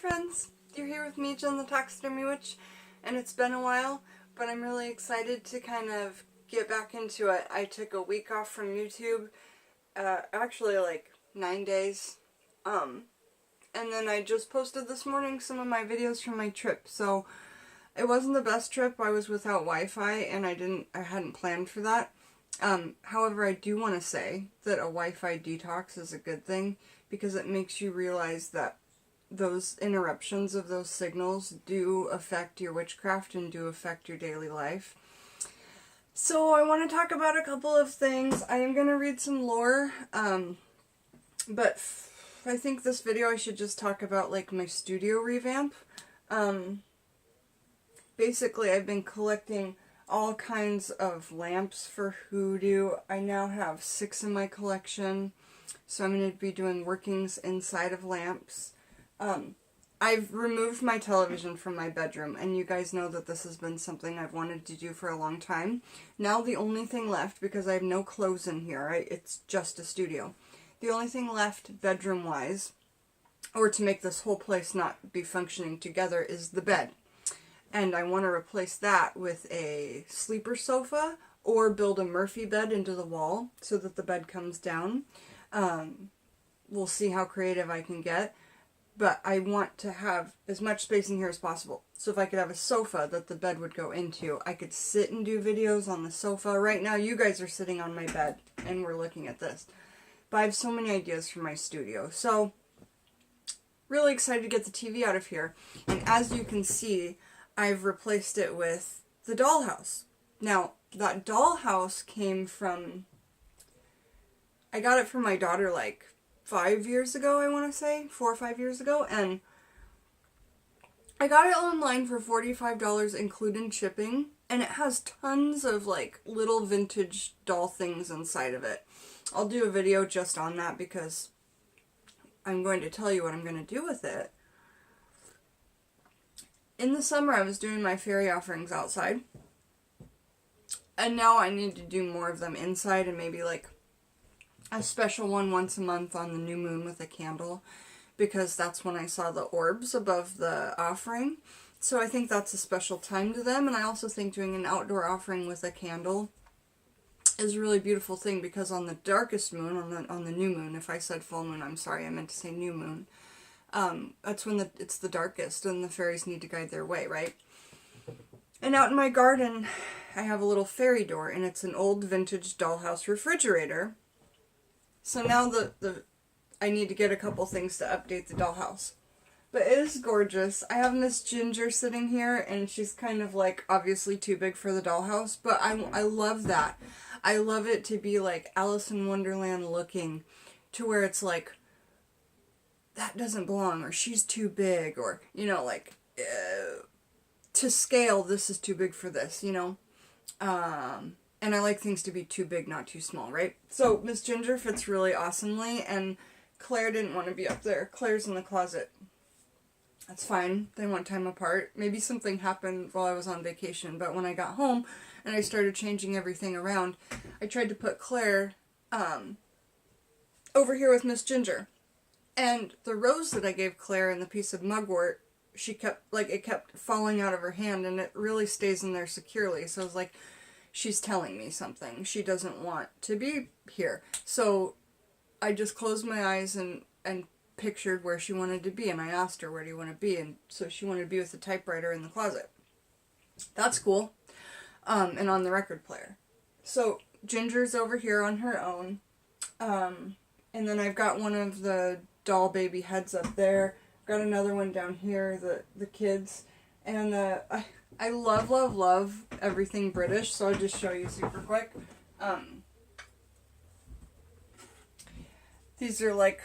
friends, you're here with me, Jen the Taxidermy Witch, and it's been a while, but I'm really excited to kind of get back into it. I took a week off from YouTube, actually like 9 days, and then I just posted this morning some of my videos from my trip. So it wasn't the best trip. I was without Wi-Fi, and I hadn't planned for that. However, I do want to say that a Wi-Fi detox is a good thing, because it makes you realize that those interruptions of those signals do affect your witchcraft and do affect your daily life. So I want to talk about a couple of things. I am going to read some lore, but I think this video I should just talk about like my studio revamp. Basically, I've been collecting all kinds of lamps for hoodoo. I now have 6 in my collection, so I'm going to be doing workings inside of lamps. I've removed my television from my bedroom, and you guys know that this has been something I've wanted to do for a long time. Now the only thing left, because I have no clothes in here, it's just a studio. The only thing left bedroom-wise, or to make this whole place not be functioning together, is the bed. And I want to replace that with a sleeper sofa, or build a Murphy bed into the wall so that the bed comes down. We'll see how creative I can get. But I want to have as much space in here as possible. So if I could have a sofa that the bed would go into, I could sit and do videos on the sofa. Right now you guys are sitting on my bed and we're looking at this. But I have so many ideas for my studio. So really excited to get the TV out of here. And as you can see, I've replaced it with the Dollhouse. Now, that Dollhouse came from... I got it from my daughter like 5 years ago, I want to say. 4 or 5 years ago. And I got it online for $45 including shipping. And it has tons of like little vintage doll things inside of it. I'll do a video just on that because I'm going to tell you what I'm going to do with it. In the summer, I was doing my Faery offerings outside. And now I need to do more of them inside, and maybe like a special one once a month on the new moon with a candle, because that's when I saw the orbs above the offering. So I think that's a special time to them, and I also think doing an outdoor offering with a candle is a really beautiful thing, because on the darkest moon, on the new moon, if I said full moon, I'm sorry, I meant to say new moon, that's when it's the darkest and the fairies need to guide their way, right? And out in my garden, I have a little fairy door, and it's an old vintage dollhouse refrigerator. So now I need to get a couple things to update the dollhouse. But it is gorgeous. I have Miss Ginger sitting here, and she's kind of like obviously too big for the dollhouse, but I love that. I love it to be like Alice in Wonderland looking, to where it's like, that doesn't belong, or she's too big, or, you know, like, to scale, this is too big for this, you know? And I like things to be too big, not too small, right? So Miss Ginger fits really awesomely, and Claire didn't want to be up there. Claire's in the closet. That's fine. They want time apart. Maybe something happened while I was on vacation, but when I got home and I started changing everything around, I tried to put Claire over here with Miss Ginger. And the rose that I gave Claire and the piece of mugwort, it kept falling out of her hand, and it really stays in there securely. So I was like, she's telling me something. She doesn't want to be here. So I just closed my eyes and pictured where she wanted to be, and I asked her, where do you want to be? And so she wanted to be with the typewriter in the closet. That's cool. And on the record player. So Ginger's over here on her own. And then I've got one of the doll baby heads up there. Got another one down here, the kids. And I love, love, love everything British, so I'll just show you super quick. These are like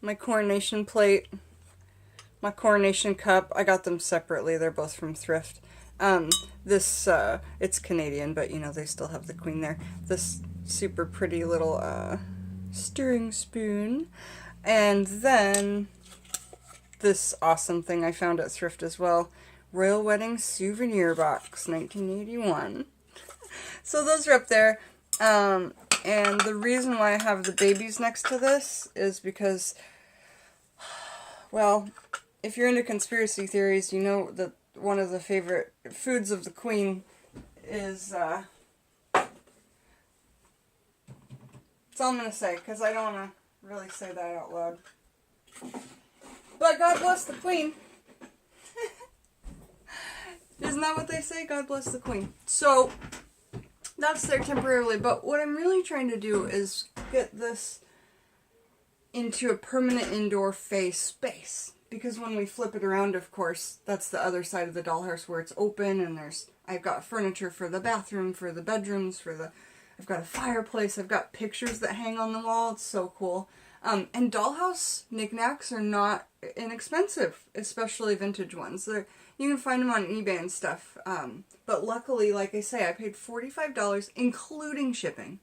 my coronation plate, my coronation cup. I got them separately. They're both from thrift. It's Canadian, but you know, they still have the queen there. This super pretty little stirring spoon. And then this awesome thing I found at thrift as well. Royal Wedding Souvenir Box, 1981. So those are up there. And the reason why I have the babies next to this is because Well, if you're into conspiracy theories, you know that one of the favorite foods of the Queen is, that's all I'm going to say, because I don't want to really say that out loud. But God bless the Queen. Isn't that what they say? God bless the Queen. So, that's there temporarily, but what I'm really trying to do is get this into a permanent indoor face space. Because when we flip it around, of course, that's the other side of the dollhouse where it's open, and I've got furniture for the bathroom, for the bedrooms, I've got a fireplace, I've got pictures that hang on the wall. It's so cool. And dollhouse knickknacks are not inexpensive, especially vintage ones. You can find them on eBay and stuff. But luckily, like I say, I paid $45, including shipping,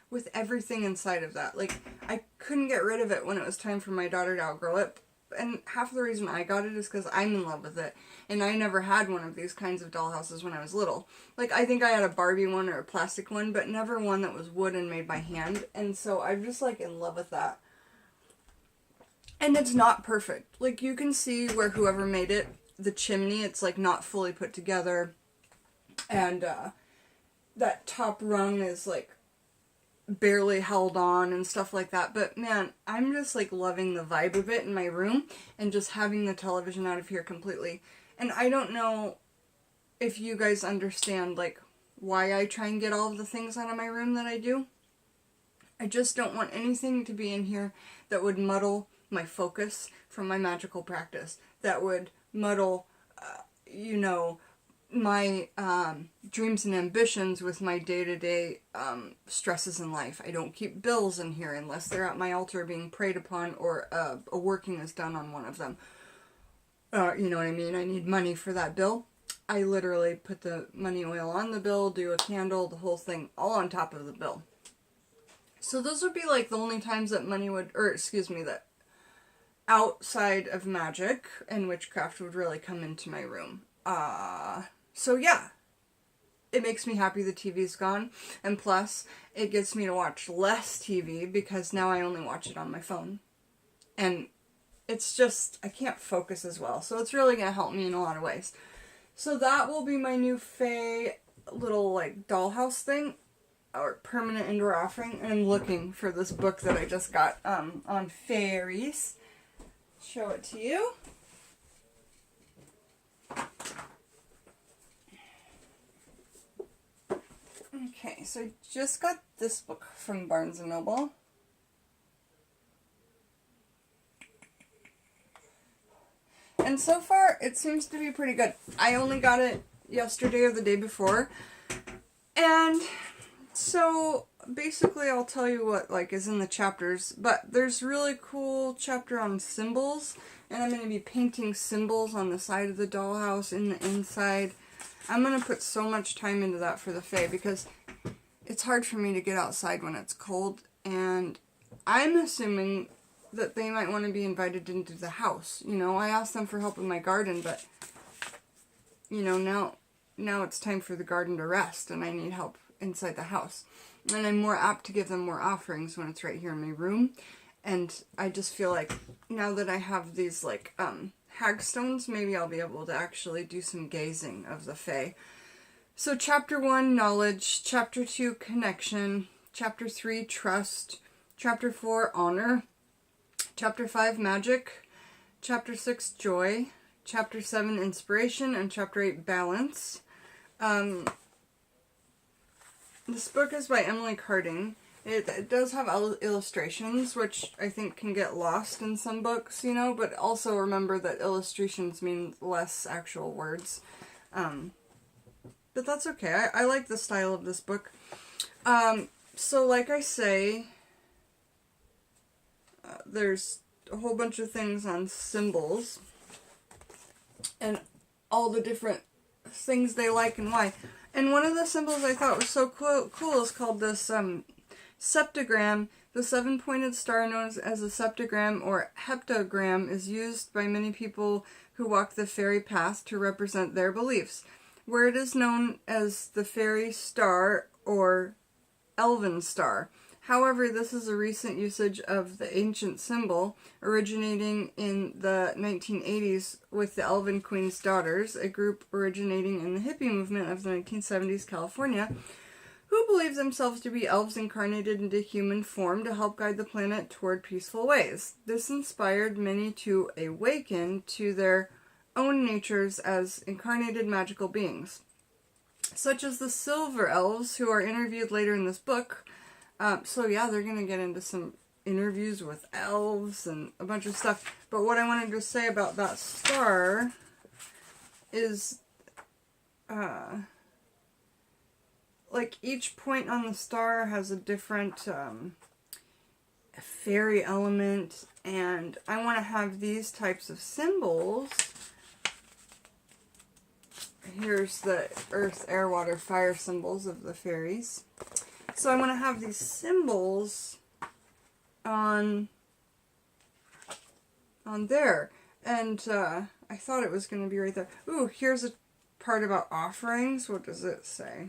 with everything inside of that. Like, I couldn't get rid of it when it was time for my daughter to outgrow it. And half the reason I got it is because I'm in love with it. And I never had one of these kinds of dollhouses when I was little. Like, I think I had a Barbie one or a plastic one, but never one that was wood and made by hand. And so I'm just, like, in love with that. And it's not perfect. Like, you can see where whoever made it, the chimney, it's, like, not fully put together. And, that top rung is, like, barely held on and stuff like that. But, man, I'm just, like, loving the vibe of it in my room. And just having the television out of here completely. And I don't know if you guys understand, like, why I try and get all of the things out of my room that I do. I just don't want anything to be in here that would muddle my focus from my magical practice, that would muddle, my dreams and ambitions with my day-to-day stresses in life. I don't keep bills in here unless they're at my altar being prayed upon or a working is done on one of them. You know what I mean? I need money for that bill. I literally put the money oil on the bill, do a candle, the whole thing, all on top of the bill. So those would be like the only times that that outside of magic and witchcraft would really come into my room. So yeah, it makes me happy the TV's gone, and plus, it gets me to watch less TV because now I only watch it on my phone. And it's just, I can't focus as well, so it's really going to help me in a lot of ways. So that will be my new Fae little, like, dollhouse thing, or permanent indoor offering, and I'm looking for this book that I just got on fairies. Show it to you. Okay, so I just got this book from Barnes & Noble. And so far, it seems to be pretty good. I only got it yesterday or the day before. And so, basically, I'll tell you what, like, is in the chapters. But there's a really cool chapter on symbols. And I'm going to be painting symbols on the side of the dollhouse, in the inside. I'm going to put so much time into that for the Fae because it's hard for me to get outside when it's cold. And I'm assuming that they might want to be invited into the house. You know, I asked them for help in my garden, but, you know, now it's time for the garden to rest and I need help inside the house. And I'm more apt to give them more offerings when it's right here in my room. And I just feel like now that I have these, like, hagstones, maybe I'll be able to actually do some gazing of the Fae. So chapter 1, knowledge. Chapter 2, connection. Chapter 3, trust. Chapter 4, honor. Chapter 5, magic. Chapter 6, joy. Chapter 7, inspiration. And chapter 8, balance. This book is by Emily Carding. It does have illustrations, which I think can get lost in some books, you know, but also remember that illustrations mean less actual words. But that's okay. I like the style of this book. So like I say, there's a whole bunch of things on symbols and all the different things they like and why. And one of the symbols I thought was so cool is called this septagram. The 7-pointed star known as a septagram or heptagram is used by many people who walk the fairy path to represent their beliefs. Where it is known as the fairy star or elven star. However, this is a recent usage of the ancient symbol, originating in the 1980s with the Elven Queen's Daughters, a group originating in the hippie movement of the 1970s California, who believe themselves to be elves incarnated into human form to help guide the planet toward peaceful ways. This inspired many to awaken to their own natures as incarnated magical beings, such as the Silver Elves, who are interviewed later in this book. So yeah, they're going to get into some interviews with elves and a bunch of stuff. But what I wanted to say about that star is, like, each point on the star has a different fairy element, and I want to have these types of symbols. Here's the earth, air, water, fire symbols of the fairies. So I want to have these symbols on there. And I thought it was going to be right there. Ooh, here's a part about offerings. What does it say?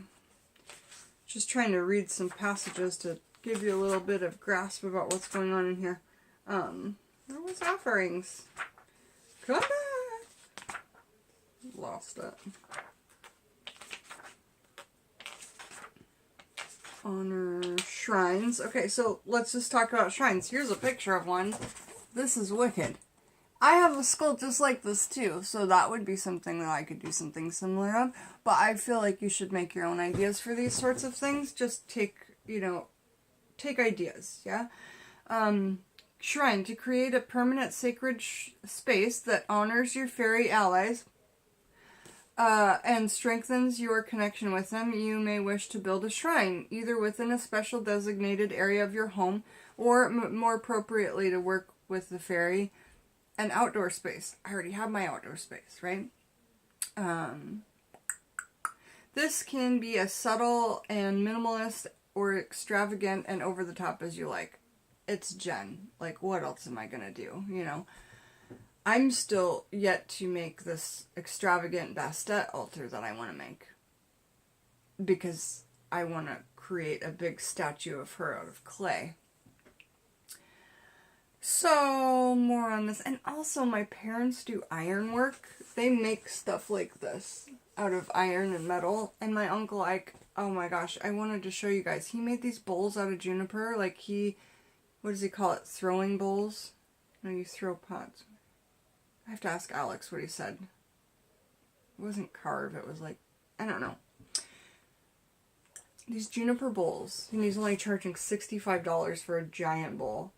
Just trying to read some passages to give you a little bit of grasp about what's going on in here. Where was offerings? Come back! Lost it. Honor shrines. Okay, so let's just talk about shrines. Here's a picture of one. This is wicked. I have a skull just like this too, so that would be something that I could do something similar of. But I feel like you should make your own ideas for these sorts of things. Just take, take ideas, yeah? Shrine. To create a permanent sacred space that honors your fairy allies and strengthens your connection with them, you may wish to build a shrine, either within a special designated area of your home, or more appropriately to work with the fairy, an outdoor space. I already have my outdoor space, right? This can be as subtle and minimalist or extravagant and over the top as you like. It's Jen. Like, what else am I gonna do, I'm still yet to make this extravagant Bastet altar that I want to make. Because I want to create a big statue of her out of clay. So, more on this. And also, my parents do ironwork. They make stuff like this out of iron and metal. And my uncle Ike, oh my gosh, I wanted to show you guys. He made these bowls out of juniper. Like what does he call it? Throwing bowls? No, you throw pots. I have to ask Alex what he said. It wasn't carve, it was like, I don't know. These juniper bowls, and he's only charging $65 for a giant bowl.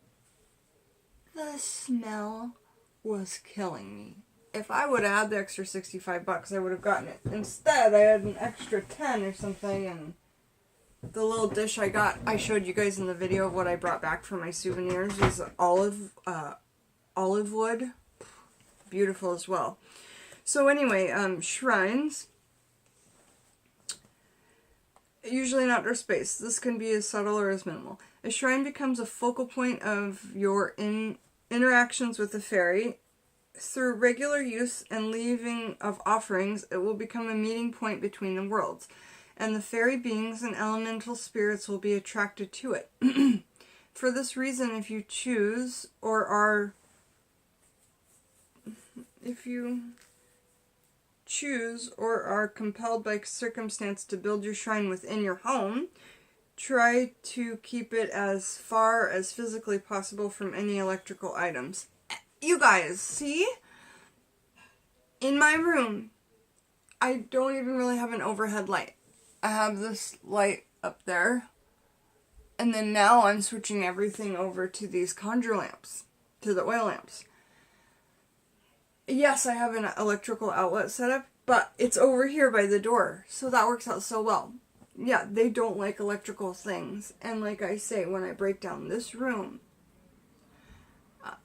The smell was killing me. If I would have had the extra $65, I would have gotten it. Instead, I had an extra 10 or something, and the little dish I got, I showed you guys in the video of what I brought back for my souvenirs, was olive wood. Beautiful as well. So anyway, shrines. Usually an outdoor space. This can be as subtle or as minimal. A shrine becomes a focal point of your interactions with the fairy. Through regular use and leaving of offerings, it will become a meeting point between the worlds, and the fairy beings and elemental spirits will be attracted to it. For this reason, if you choose or are compelled by circumstance to build your shrine within your home, try to keep it as far as physically possible from any electrical items. You guys, see? In my room, I don't even really have an overhead light. I have this light up there, and then now I'm switching everything over to these conjure lamps, to the oil lamps. Yes, I have an electrical outlet set up, but it's over here by the door, so that works out so well. Yeah, they don't like electrical things, and like I say, when I break down this room,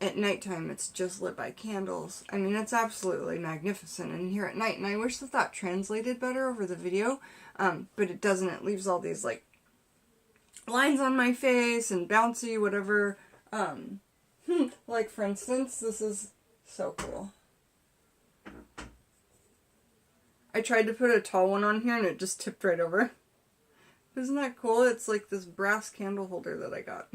at nighttime it's just lit by candles. I mean, it's absolutely magnificent in here at night, and I wish that translated better over the video, but it doesn't. It leaves all these, like, lines on my face and bouncy, whatever. Like, for instance, this is so cool. I tried to put a tall one on here and it just tipped right over. Isn't that cool? It's like this brass candle holder that I got.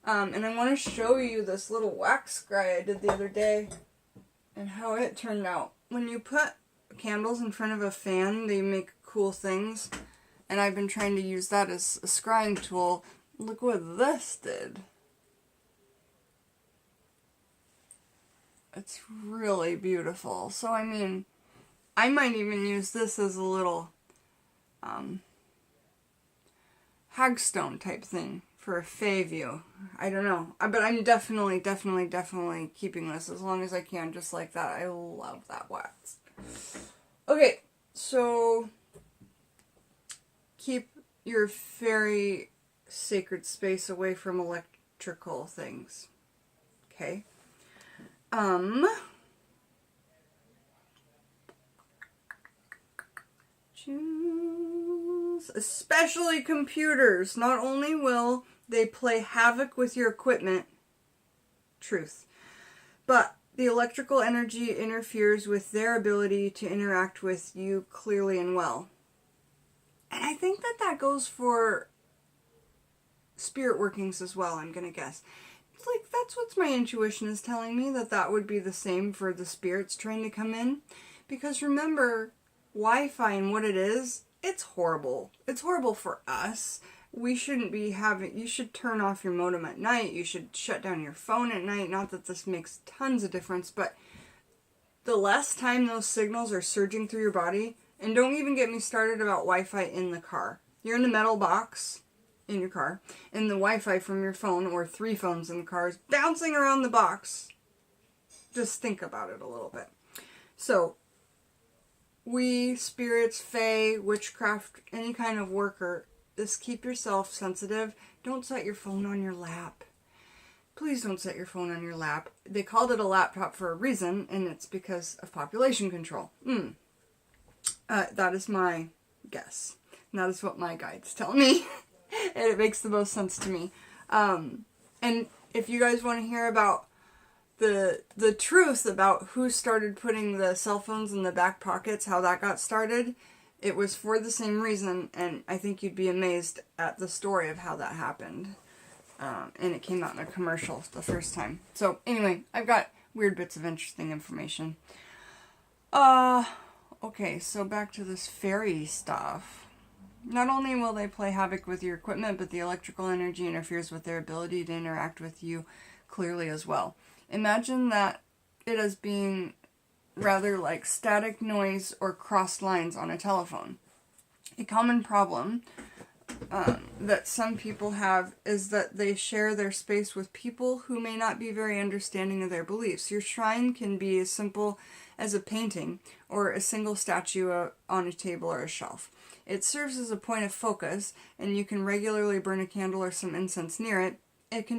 And I want to show you this little wax scry I did the other day and how it turned out. When you put candles in front of a fan, they make cool things. And I've been trying to use that as a scrying tool. Look what this did. It's really beautiful. So, I mean, I might even use this as a little hagstone type thing for a Fae view. I don't know. But I'm definitely keeping this as long as I can, just like that. I love that wax. Okay, so keep your fairy sacred space away from electrical things. Okay? Choose. Especially computers. Not only will they play havoc with your equipment, truth, but the electrical energy interferes with their ability to interact with you clearly and well. And I think that that goes for spirit workings as well, I'm gonna guess. It's like, that's what my intuition is telling me, that that would be the same for the spirits trying to come in. Because remember, Wi-Fi and what it is, it's horrible. It's horrible for us. We shouldn't be having, you should turn off your modem at night. You should shut down your phone at night. Not that this makes tons of difference, but the less time those signals are surging through your body, and don't even get me started about Wi-Fi in the car. You're in a metal box in your car, and the Wi-Fi from your phone, or 3 phones in the car, is bouncing around the box. Just think about it a little bit. So, we, spirits, fae, witchcraft, any kind of worker, just keep yourself sensitive. Don't set your phone on your lap. Please don't set your phone on your lap. They called it a laptop for a reason, and it's because of population control. That is my guess. And that is what my guides tell me. And it makes the most sense to me. And if you guys want to hear about the truth about who started putting the cell phones in the back pockets, how that got started, it was for the same reason, and I think you'd be amazed at the story of how that happened. And it came out in a commercial the first time. So anyway, I've got weird bits of interesting information. Okay, so back to this fairy stuff. Not only will they play havoc with your equipment, but the electrical energy interferes with their ability to interact with you clearly as well. Imagine that it as being rather like static noise or crossed lines on a telephone. A common problem that some people have is that they share their space with people who may not be very understanding of their beliefs. Your shrine can be as simple as a painting or a single statue on a table or a shelf. It serves as a point of focus, and you can regularly burn a candle or some incense near it. It can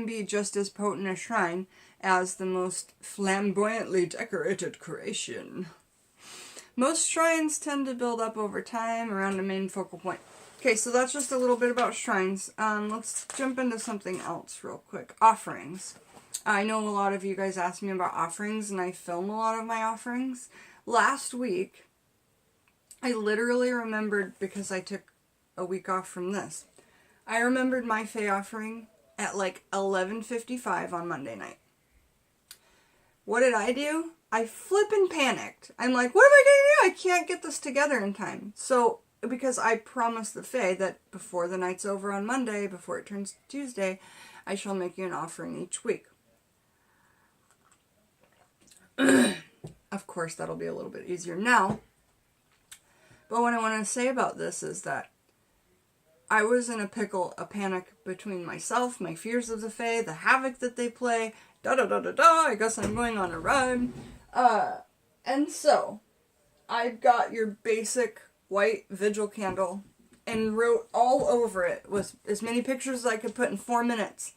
be just as potent a shrine as the most flamboyantly decorated creation. Most shrines tend to build up over time around a main focal point. Okay, so that's just a little bit about shrines. Let's jump into something else real quick. Offerings. I know a lot of you guys ask me about offerings, and I film a lot of my offerings. Last week, I literally remembered, because I took a week off from this, I remembered my Fae offering at like 11:55 on Monday night. What did I do? I flippin' panicked. I'm like, what am I gonna do? I can't get this together in time. So, because I promised the Fae that before the night's over on Monday, before it turns Tuesday, I shall make you an offering each week. Of course, that'll be a little bit easier now. But what I want to say about this is that I was in a pickle, a panic between myself, my fears of the Fae, the havoc that they play, I guess I'm going on a run. And so, I've got your basic white vigil candle and wrote all over it with as many pictures as I could put in 4 minutes.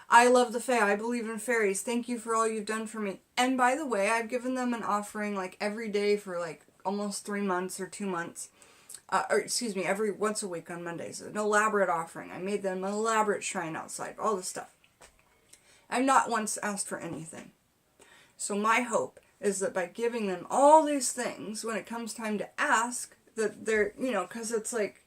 I love the Fae. I believe in fairies. Thank you for all you've done for me. And by the way, I've given them an offering like every day for like almost 3 months or 2 months. Every once a week on Mondays. An elaborate offering. I made them an elaborate shrine outside. All this stuff. I've not once asked for anything. So my hope is that by giving them all these things, when it comes time to ask, that they're, you know, because it's like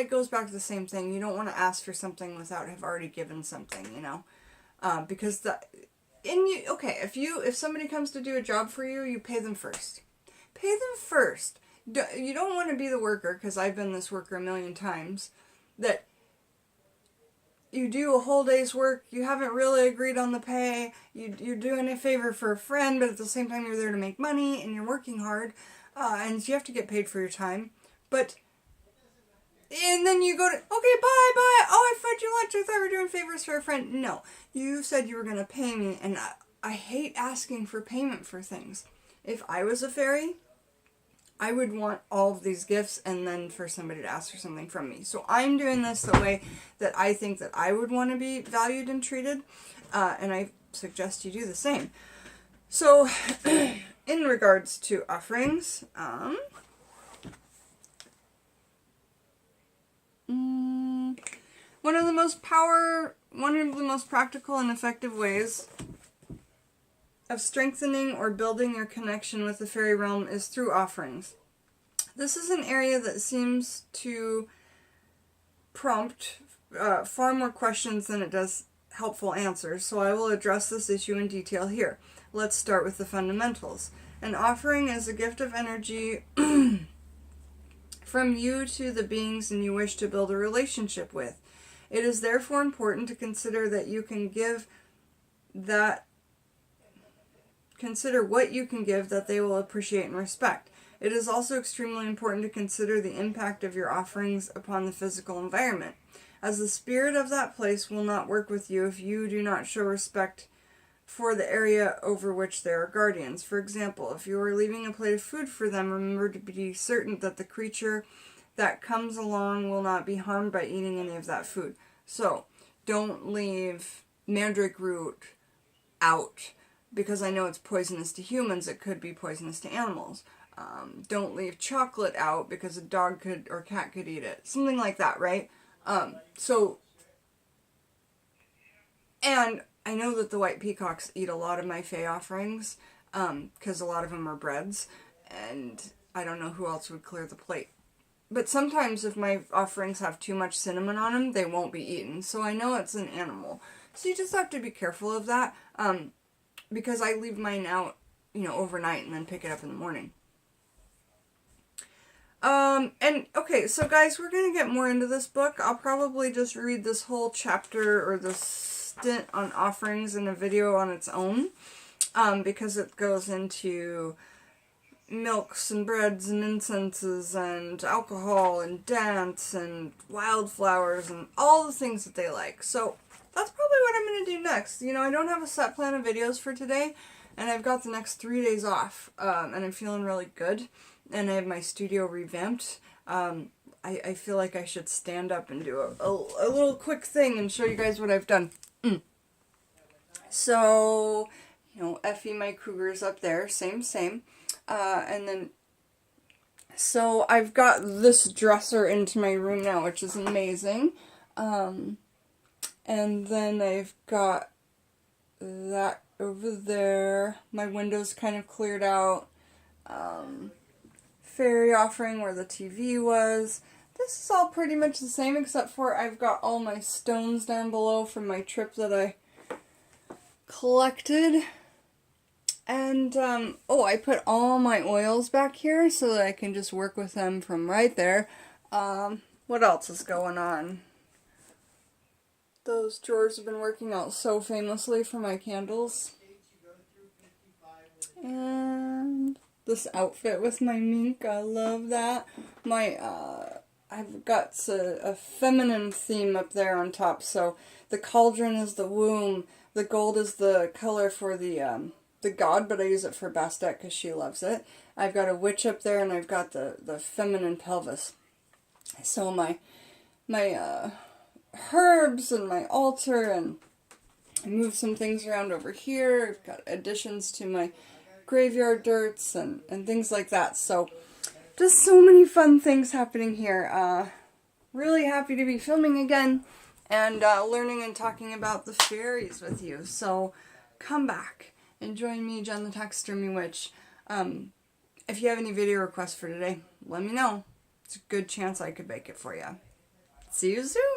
goes back to the same thing. You don't want to ask for something without have already given something, you know, because if somebody comes to do a job for you, you pay them first. Pay them first. You don't want to be the worker, because I've been this worker a million times, that you do a whole day's work, you haven't really agreed on the pay, you're doing a favor for a friend, but at the same time you're there to make money, and you're working hard, and you have to get paid for your time, and then you go to, okay, bye, oh, I fed you lunch, I thought we were doing favors for a friend. No, you said you were going to pay me, and I hate asking for payment for things. If I was a fairy, I would want all of these gifts and then for somebody to ask for something from me. So I'm doing this the way that I think that I would want to be valued and treated, and I suggest you do the same. So, in regards to offerings, one of the most practical and effective ways of strengthening or building your connection with the fairy realm is through offerings. This is an area that seems to prompt far more questions than it does helpful answers, so I will address this issue in detail here. Let's start with the fundamentals. An offering is a gift of energy from you to the beings and you wish to build a relationship with. It is therefore important to consider what you can give that they will appreciate and respect. It is also extremely important to consider the impact of your offerings upon the physical environment, as the spirit of that place will not work with you if you do not show respect for the area over which there are guardians. For example, if you are leaving a plate of food for them, remember to be certain that the creature that comes along will not be harmed by eating any of that food. So, don't leave mandrake root out, because I know it's poisonous to humans, it could be poisonous to animals. Don't leave chocolate out, because a dog could or cat could eat it. Something like that, right? And I know that the white peacocks eat a lot of my fae offerings, because a lot of them are breads, and I don't know who else would clear the plate. But sometimes if my offerings have too much cinnamon on them, they won't be eaten. So I know it's an animal. So you just have to be careful of that, because I leave mine out, overnight and then pick it up in the morning. And okay, so guys, we're going to get more into this book. I'll probably just read this whole chapter or this stint on offerings in a video on its own, because it goes into milks and breads and incenses and alcohol and dance and wildflowers and all the things that they like. So that's probably what I'm going to do next. I don't have a set plan of videos for today, and I've got the next 3 days off, and I'm feeling really good, and I have my studio revamped. I feel like I should stand up and do a little quick thing and show you guys what I've done. So, Effie, my cougar's up there, same. And then, so I've got this dresser into my room now, which is amazing. And then I've got that over there. My window's kind of cleared out. Fairy offering where the TV was. This is all pretty much the same, except for I've got all my stones down below from my trip that I collected. And, I put all my oils back here so that I can just work with them from right there. What else is going on? Those drawers have been working out so famously for my candles. And this outfit with my mink, I love that. I've got a feminine theme up there on top, so the cauldron is the womb, the gold is the color for the god, but I use it for Bastet because she loves it. I've got a witch up there, and I've got the feminine pelvis. So my herbs and my altar, and I moved some things around over here. I've got additions to my graveyard dirts and things like that. So just so many fun things happening here. Really happy to be filming again and learning and talking about the fairies with you. So come back and join me, Jen the Taxidermy Witch, If you have any video requests for today, let me know. It's a good chance I could make it for you. See you soon!